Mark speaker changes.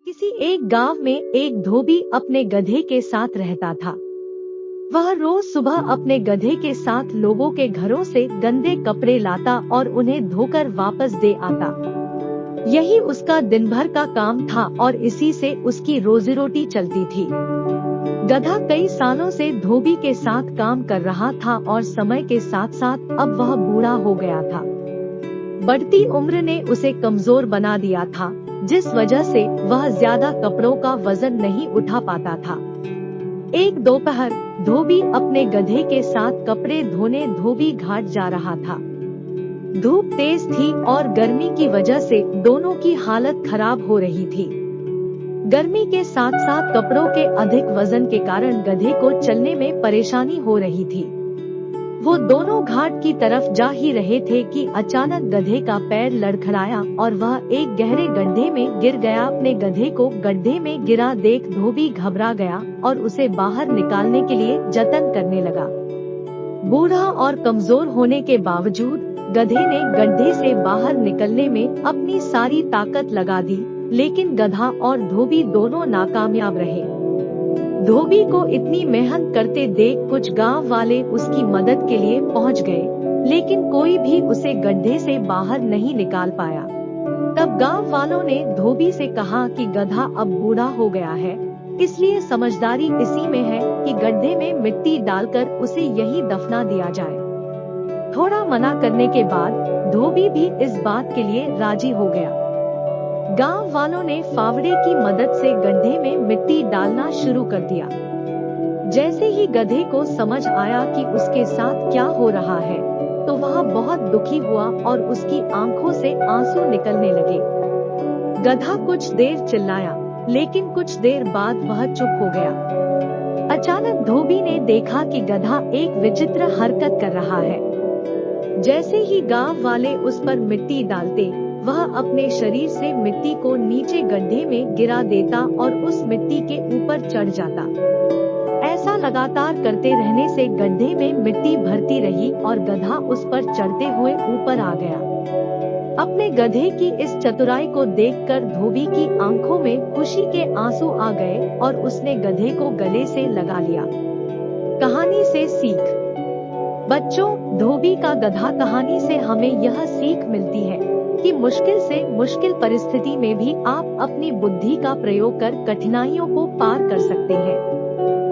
Speaker 1: किसी एक गांव में एक धोबी अपने गधे के साथ रहता था। वह रोज सुबह अपने गधे के साथ लोगों के घरों से गंदे कपड़े लाता और उन्हें धोकर वापस दे आता। यही उसका दिन भर का काम था और इसी से उसकी रोजी रोटी चलती थी। गधा कई सालों से धोबी के साथ काम कर रहा था और समय के साथ साथ अब वह बूढ़ा हो गया था। बढ़ती उम्र ने उसे कमजोर बना दिया था, जिस वजह से वह ज्यादा कपड़ों का वजन नहीं उठा पाता था। एक दोपहर धोबी अपने गधे के साथ कपड़े धोने धोबी घाट जा रहा था। धूप तेज थी और गर्मी की वजह से दोनों की हालत खराब हो रही थी। गर्मी के साथ साथ कपड़ों के अधिक वजन के कारण गधे को चलने में परेशानी हो रही थी। वो दोनों घाट की तरफ जा ही रहे थे कि अचानक गधे का पैर लड़खड़ाया और वह एक गहरे गड्ढे में गिर गया। अपने गधे को गड्ढे में गिरा देख धोबी घबरा गया और उसे बाहर निकालने के लिए जतन करने लगा। बूढ़ा और कमजोर होने के बावजूद गधे ने गड्ढे से बाहर निकलने में अपनी सारी ताकत लगा दी, लेकिन गधा और धोबी दोनों नाकामयाब रहे। धोबी को इतनी मेहनत करते देख कुछ गांव वाले उसकी मदद के लिए पहुंच गए, लेकिन कोई भी उसे गड्ढे से बाहर नहीं निकाल पाया। तब गांव वालों ने धोबी से कहा कि गधा अब बूढ़ा हो गया है, इसलिए समझदारी इसी में है कि गड्ढे में मिट्टी डालकर उसे यहीं दफना दिया जाए। थोड़ा मना करने के बाद धोबी भी इस बात के लिए राजी हो गया। गांव वालों ने फावड़े की मदद से गड्ढे में मिट्टी डालना शुरू कर दिया। जैसे ही गधे को समझ आया कि उसके साथ क्या हो रहा है, तो वह बहुत दुखी हुआ और उसकी आंखों से आंसू निकलने लगे। गधा कुछ देर चिल्लाया, लेकिन कुछ देर बाद वह चुप हो गया। अचानक धोबी ने देखा कि गधा एक विचित्र हरकत कर रहा है। जैसे ही गांव वाले उस पर मिट्टी डालते, वह अपने शरीर से मिट्टी को नीचे गड्ढे में गिरा देता और उस मिट्टी के ऊपर चढ़ जाता। ऐसा लगातार करते रहने से गड्ढे में मिट्टी भरती रही और गधा उस पर चढ़ते हुए ऊपर आ गया। अपने गधे की इस चतुराई को देखकर धोबी की आंखों में खुशी के आंसू आ गए और उसने गधे को गले से लगा लिया। कहानी से सीख। बच्चों, धोबी का गधा कहानी से हमें यह सीख मिलती है कि मुश्किल से मुश्किल परिस्थिति में भी आप अपनी बुद्धि का प्रयोग कर कठिनाइयों को पार कर सकते हैं।